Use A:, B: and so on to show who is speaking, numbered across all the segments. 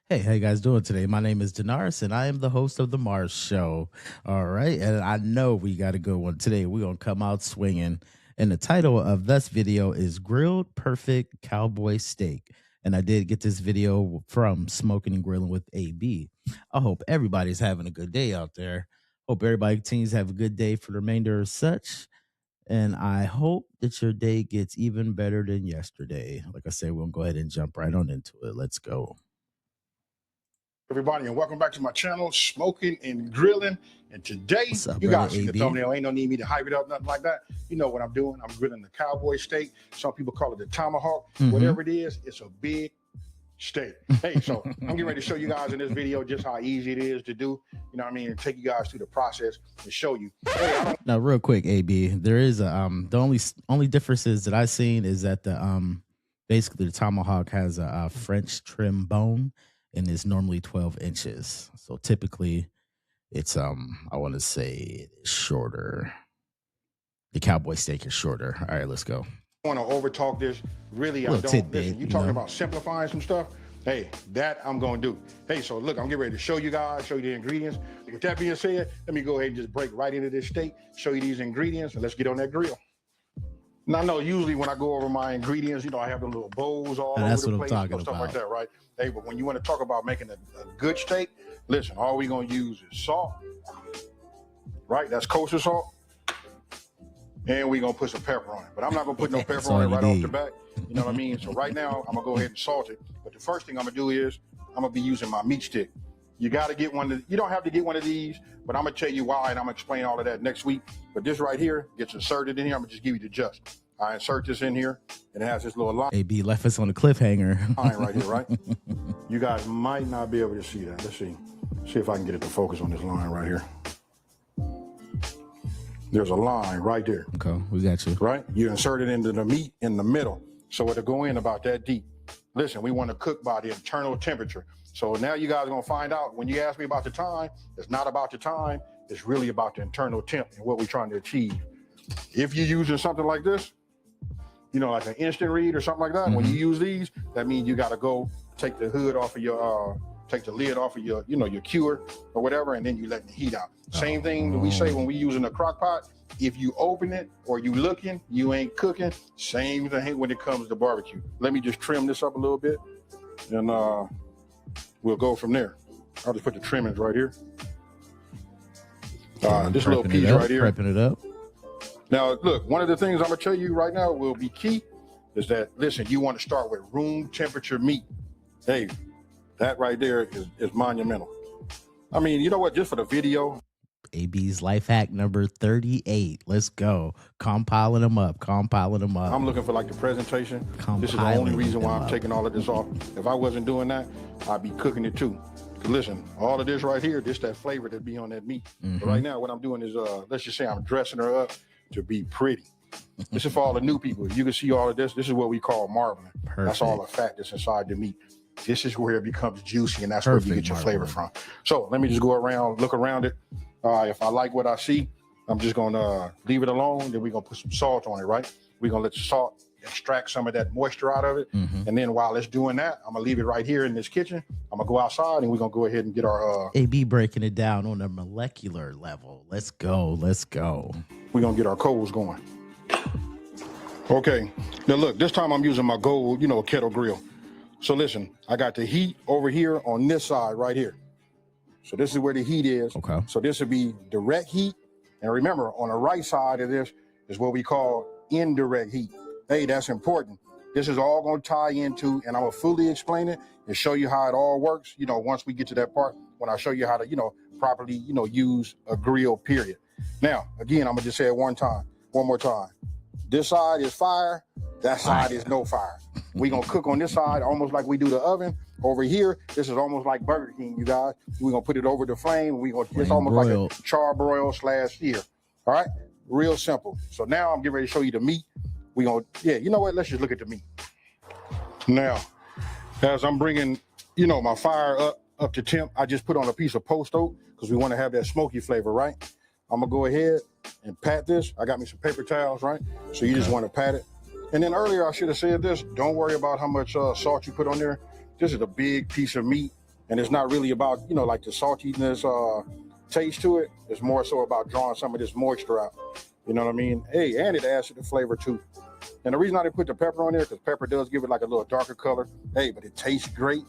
A: Hey, how you guys doing today? My name is Danaris, and I am the host of the Mars Show. All right, and I know we got a good one today. We're gonna come out swinging, and the title of this video is "Grilled Perfect Cowboy Steak." And I did get this video from Smoking and Grilling with AB. I hope everybody's having a good day out there. Hope everybody continues to have a good day for the remainder of such. And I hope that your day gets even better than yesterday. Like I said, we'll go ahead and jump right on into it. Let's go.
B: Everybody, and welcome back to my channel, Smoking and Grilling. And today,
A: What's up,
B: you
A: brother
B: guys see the
A: AB?
B: thumbnail. Ain't no need me to hype it up, nothing like that. You know what I'm doing. I'm grilling the Cowboy steak. Some people call it the Tomahawk. Whatever it is, it's a big steak. Hey, so I'm getting ready to show you guys in this video just how easy it is to do. You know what I mean? And take you guys through the process and show you. Hey,
A: now, real quick, AB, there is a the only differences that I've seen is that the basically the Tomahawk has a French trim bone and is normally 12 inches. So typically it's I want to say it's shorter. The Cowboy steak is shorter. All right, let's go.
B: I want to over talk this. Really, I don't.
A: Tidbit,
B: listen, you talking about simplifying some stuff. Hey, that I'm going to do. Hey, so look, I'm getting ready to show you guys, show you the ingredients. With that being said, let me go ahead and just break right into this steak, show you these ingredients, and let's get on that grill. Now, I know usually when I go over my ingredients, you know, I have the little bowls all over the place, stuff like that, right? Hey, but when you want to talk about making a good steak, listen, all we're going to use is salt, right? That's kosher salt. And we're going to put some pepper on it. But I'm not going to put no pepper on it right off the bat. You know what I mean? So right now, I'm going to go ahead and salt it. But the first thing I'm going to do is I'm going to be using my meat stick. You got to get one. You don't have to get one of these, but I'm going to tell you why, and I'm going to explain all of that next week. But this right here gets inserted in here. I'm going to just give you the gist. I insert this in here, and it has this little line.
A: AB left us on a cliffhanger.
B: Line right here, right? You guys might not be able to see that. Let's see. See if I can get it to focus on this line right here. There's a line right there.
A: Okay, we got you.
B: Right? You insert it into the meat in the middle, so it'll go in about that deep. Listen, we want to cook by the internal temperature. So now you guys are going to find out, when you ask me about the time, it's not about the time, it's really about the internal temp and what we're trying to achieve. If you're using something like this, you know, like an instant read or something like that, when you use these, that means you got to go take the hood off of your, take the lid off of your, you know, your cure or whatever, and then you let the heat out. Same thing that we say when we using a crock pot. If you open it or you looking, you ain't cooking. Same thing when it comes to barbecue. Let me just trim this up a little bit, and we'll go from there. I'll just put the trimmings right here. This little piece right here.
A: Prepping it up.
B: Now, look, one of the things I'm going to tell you right now will be key is that, listen, you want to start with room temperature meat. Hey, that right there is monumental. I mean, you know what? Just for the video.
A: AB's life hack number 38. Let's go. Compiling them up.
B: I'm looking for like the presentation. This is the only reason why I'm taking all of this off. If I wasn't doing that, I'd be cooking it too. Listen, all of this right here, this that flavor that be on that meat. But right now, what I'm doing is, let's just say I'm dressing her up to be pretty. This is for all the new people. You can see all of this. This is what we call marbling. Perfect. That's all the fat that's inside the meat. This is where it becomes juicy, and that's where you get your flavor from. So let me just go around, look around it. If I like what I see, I'm just going to leave it alone. Then we're going to put some salt on it, right? We're going to let the salt extract some of that moisture out of it. And then while it's doing that, I'm going to leave it right here in this kitchen. I'm going to go outside, and we're going to go ahead and get our...
A: AB breaking it down on a molecular level. Let's go. Let's go.
B: We're going to get our coals going. Okay. Now, look, this time I'm using my gold, you know, kettle grill. So listen, I got the heat over here on this side right here. So this is where the heat is. Okay. So this would be direct heat. And remember, on the right side of this is what we call indirect heat. Hey, that's important. This is all going to tie into, and I'm going to fully explain it and show you how it all works, you know, once we get to that part, when I show you how to, you know, properly, you know, use a grill, period. Now, again, I'm going to just say it one more time. This side is fire. That side is no fire. We're going to cook on this side almost like we do the oven. Over here, this is almost like Burger King, you guys. We're going to put it over the flame. It's almost like a charbroil / sear. All right? Real simple. So now I'm getting ready to show you the meat. We're going to, yeah, you know what? Let's just look at the meat. Now, as I'm bringing, you know, my fire up to temp, I just put on a piece of post oak because we want to have that smoky flavor, right? I'm going to go ahead and pat this. I got me some paper towels, right? So you just want to pat it. And then earlier I should have said this. Don't worry about how much salt you put on there. This is a big piece of meat. And it's not really about, you know, like the saltiness taste to it. It's more so about drawing some of this moisture out. You know what I mean? Hey, and it adds to the flavor too. And the reason I didn't put the pepper on there, because pepper does give it like a little darker color. Hey, but it tastes great.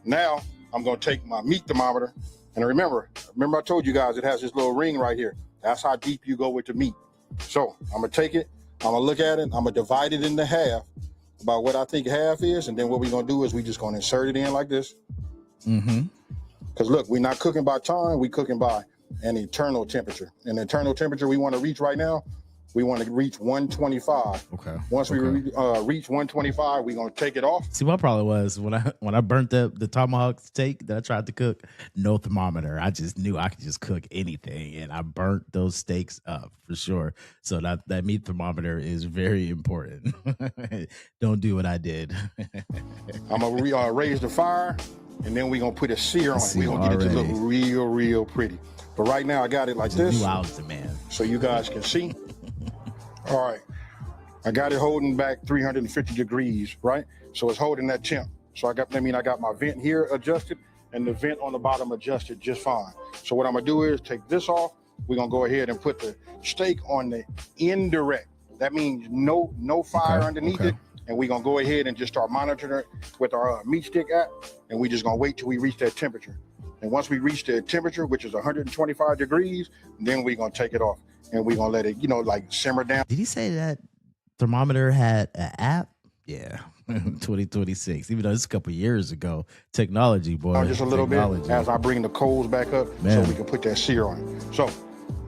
B: Now I'm gonna take my meat thermometer, and remember I told you guys it has this little ring right here. That's how deep you go with the meat. So I'm gonna take it, I'm gonna look at it, I'm gonna divide it into half, about what I think half is, and then what we're gonna do is we just gonna insert it in like this. Because look, we're not cooking by time, we cooking by an internal temperature. And the internal temperature we want to reach right now, we want to reach 125.
A: Okay.
B: Once we reach 125, we're gonna take it off.
A: See, my problem was when I burnt the tomahawk steak that I tried to cook, no thermometer. I just knew I could just cook anything, and I burnt those steaks up for sure. So that meat thermometer is very important. Don't do what I did.
B: I'm gonna raise the fire, and then we're gonna put a sear on it. We're gonna get it to look real, real pretty. But right now I got it like this.
A: Man.
B: So you guys can see. All right, I got it holding back 350 degrees, right? So it's holding that temp. So I got my vent here adjusted and the vent on the bottom adjusted just fine. So what I'm gonna do is take this off. We're gonna go ahead and put the steak on the indirect. That means no fire underneath it. And we're gonna go ahead and just start monitoring it with our meat stick app. And we just gonna wait till we reach that temperature. And once we reach the temperature, which is 125 degrees, then we're gonna take it off. And we're gonna let it, you know, like simmer down.
A: Did he say that thermometer had an app? Yeah. 2026. Even though it's a couple years ago. Technology, boy.
B: Just a little bit as I bring the coals back up, so we can put that sear on it. So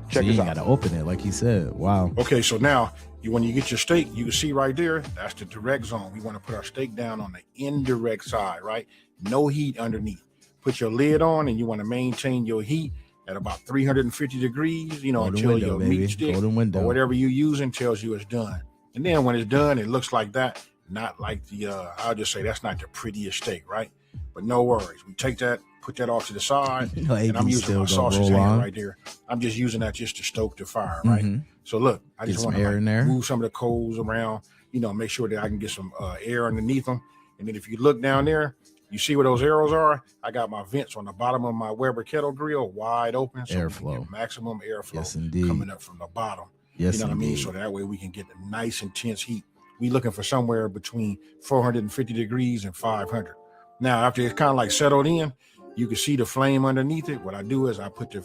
B: check this out.
A: You gotta open it, like he said. Wow.
B: Okay, so now when you get your steak, you can see right there, that's the direct zone. We want to put our steak down on the indirect side, right? No heat underneath. Put your lid on, and you want to maintain your heat at about 350 degrees, you know, until your meat stick or whatever you're using tells you it's done. And then when it's done, it looks like that, not like the, I'll just say that's not the prettiest steak, right? But no worries. We take that, put that off to the side, and I'm using my sausage hand right there. I'm just using that just to stoke the fire, right? So look, I just want to move some of the coals around, you know, make sure that I can get some air underneath them. And then if you look down there, you see where those arrows are? I got my vents on the bottom of my Weber kettle grill wide open, so we can get maximum airflow coming up from the bottom. You know what I mean? So that way we can get the nice intense heat. We looking for somewhere between 450 degrees and 500. Now, after it's kind of like settled in, you can see the flame underneath it. What I do is I put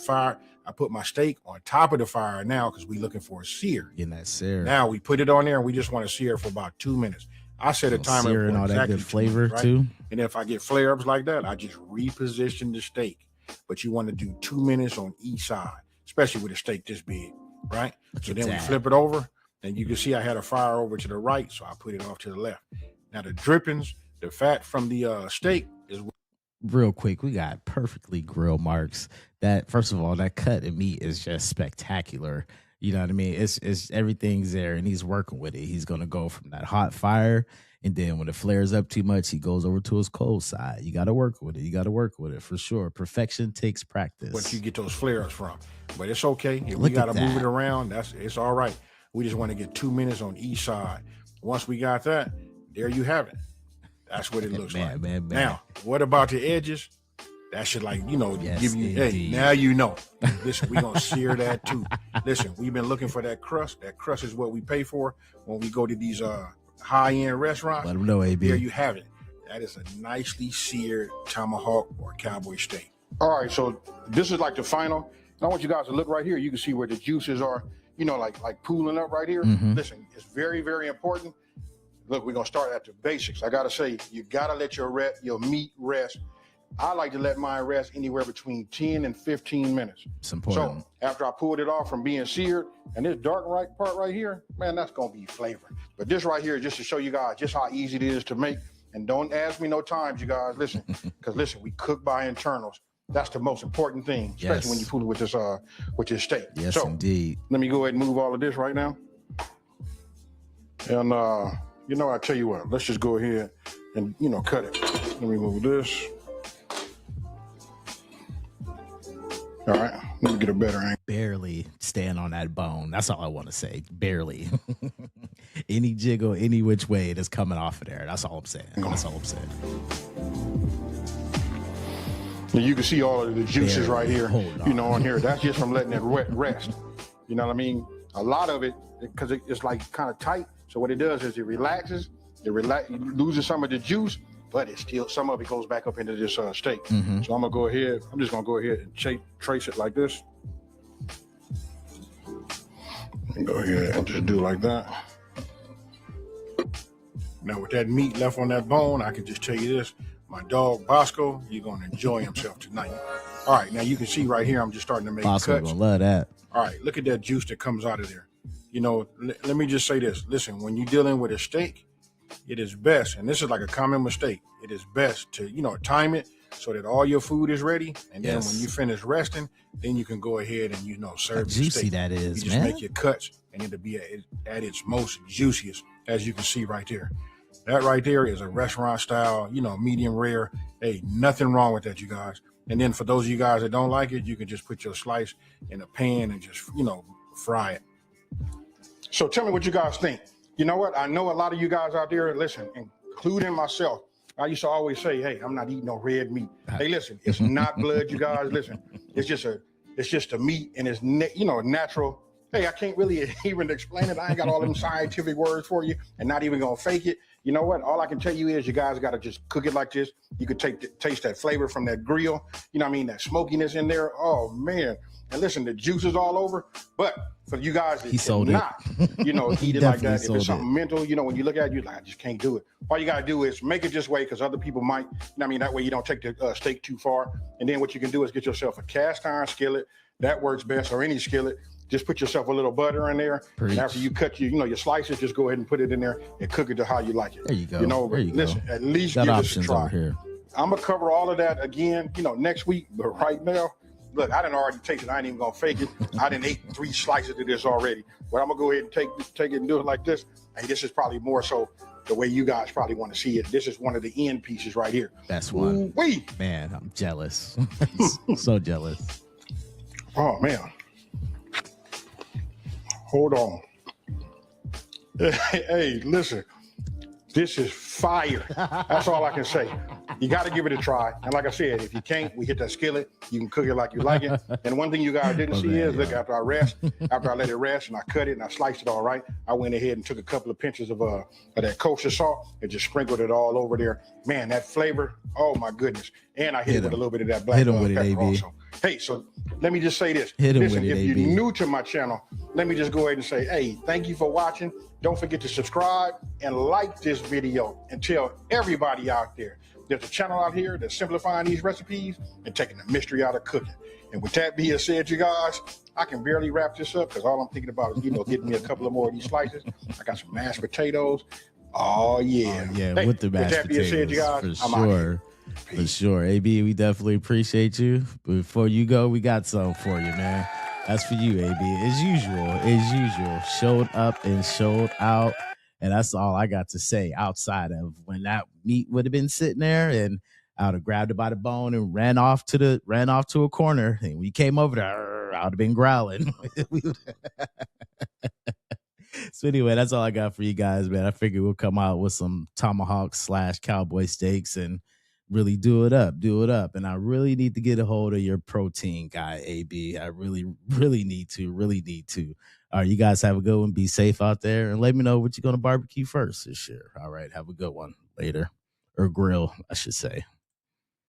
B: my steak on top of the fire now because we're looking for a sear.
A: Getting that sear.
B: Now we put it on there and we just want to sear for about 2 minutes. I set a timer
A: and all that good flavor too.
B: And if I get flare-ups like that, I just reposition the steak. But you want to do 2 minutes on each side, especially with a steak this big, right? So then we flip it over, and you can see I had a fire over to the right, so I put it off to the left. Now the drippings, the fat from the steak is
A: real quick. We got perfectly grilled marks. That first of all, that cut of meat is just spectacular. You know what I mean? It's everything's there, and he's working with it. He's gonna go from that hot fire, and then when it flares up too much, he goes over to his cold side. You got to work with it. You got to work with it for sure. Perfection takes practice.
B: What you get those flares from, but it's okay. If we got to move it around, it's all right. We just want to get 2 minutes on each side. Once we got that, there you have it. That's what it looks like. Now, what about the edges? That should, like, you know, give you, hey, now you know. Listen, we're going to sear that too. Listen, we've been looking for that crust. That crust is what we pay for when we go to these high-end restaurants.
A: Let them know, AB.
B: There you have it. That is a nicely seared tomahawk or cowboy steak. All right, so this is like the final. And I want you guys to look right here. You can see where the juices are, you know, like pooling up right here. Listen, it's very, very important. Look, we're going to start at the basics. I got to say, you got to let your meat rest. I like to let mine rest anywhere between 10 and 15 minutes.
A: It's important.
B: So after I pulled it off from being seared, and this dark part right here, man, that's going to be flavor. But this right here is just to show you guys just how easy it is to make. And don't ask me no times, you guys. Listen, because listen, we cook by internals. That's the most important thing, especially when you fool it with this steak.
A: Yes,
B: so,
A: indeed.
B: Let me go ahead and move all of this right now. And you know, I tell you what, let's just go ahead and, you know, cut it. Let me move this. All right, let me get a better angle.
A: Barely stand on that bone. That's all I want to say. Barely. Any jiggle, any which way that's coming off of there. That's all I'm saying. That's all I'm saying.
B: And you can see all of the juices right here, you know, on here. That's just from letting it rest. You know what I mean? A lot of it, because it's like kind of tight. So what it does is it relaxes, it loses some of the juice, but it's still, some of it goes back up into this steak. So I'm just gonna go ahead and trace it like this. And go ahead and just do like that. Now with that meat left on that bone, I can just tell you this, my dog Bosco, he's gonna enjoy himself tonight. All right, now you can see right here, I'm just starting to make
A: Bosco
B: cuts.
A: gonna love that.
B: All right, look at that juice that comes out of there. You know, let me just say this. Listen, when you're dealing with a steak, it is best, and this is like a common mistake, it is best to, you know, time it so that all your food is ready, and then when you finish resting, then you can go ahead and, you know, serve your steak.
A: That is,
B: you just make your cuts, and it'll be at its most juiciest, as you can see right there. That right there is a restaurant style, you know, medium rare. Hey, nothing wrong with that, you guys. And then for those of you guys that don't like it, you can just put your slice in a pan and just, you know, fry it. So tell me what you guys think. You know what? I know a lot of you guys out there, listen, including myself, I used to always say, hey, I'm not eating no red meat. Hey, listen, it's not blood, you guys. Listen, it's just a meat, and it's, you know, natural. Hey, I can't really even explain it. I ain't got all them scientific words for you, and not even gonna fake it. You know what? All I can tell you is you guys got to just cook it like this. You could taste that flavor from that grill. You know what I mean? That smokiness in there. Oh, man. And listen, the juice is all over. But for you guys that not, you know, eat it like that, if it's something mental, you know, when you look at it, you're like, I just can't do it. All you got to do is make it this way, because other people might, you know what I mean? That way you don't take the steak too far. And then what you can do is get yourself a cast iron skillet. That works best, or any skillet. Just put yourself a little butter in there. And after you cut your slices, just go ahead and put it in there and cook it to how you like it.
A: There you go.
B: You know, listen, at least give this a try.
A: Here.
B: I'm gonna cover all of that again, you know, next week. But right now, look, I didn't already taste it. I ain't even gonna fake it. I didn't ate 3 slices of this already. But I'm gonna go ahead and take it and do it like this. Hey, this is probably more so the way you guys probably want to see it. This is one of the end pieces right here.
A: That's one.
B: Ooh-wee.
A: Man, I'm jealous. So jealous.
B: Oh man. Hold on. Hey, listen. This is fire. That's all I can say. You got to give it a try. And like I said, if you can't, we hit that skillet. You can cook it like you like it. And one thing you guys didn't see is, look, after I let it rest and I cut it and I sliced it all right, I went ahead and took a couple of pinches of that kosher salt and just sprinkled it all over there. Man, that flavor, oh my goodness. And I hit it with a little bit of that black pepper also. Hey, so let me just say this. Listen, if you're new to my channel, let me just go ahead and say, hey, thank you for watching. Don't forget to subscribe and like this video, and tell everybody out there there's a channel out here that's simplifying these recipes and taking the mystery out of cooking. And with that being said, you guys, I can barely wrap this up, because all I'm thinking about is, you know, getting me a couple of more of these slices. I got some mashed potatoes. Oh, yeah.
A: Hey, with the mashed potatoes, being said, you guys, For sure. AB, we definitely appreciate you. Before you go, we got something for you, man. That's for you, AB. As usual. Showed up and showed out. And that's all I got to say, outside of when that meat would have been sitting there, and I would have grabbed it by the bone and ran off to a corner. And we came over there, I would have been growling. So anyway, that's all I got for you guys, man. I figured we'll come out with some Tomahawk / Cowboy steaks and really do it up. And I really need to get a hold of your protein guy, AB. I really need to. All right, you guys have a good one. Be safe out there, and let me know what you're going to barbecue first this year. All right, have a good one later, or grill, I should say.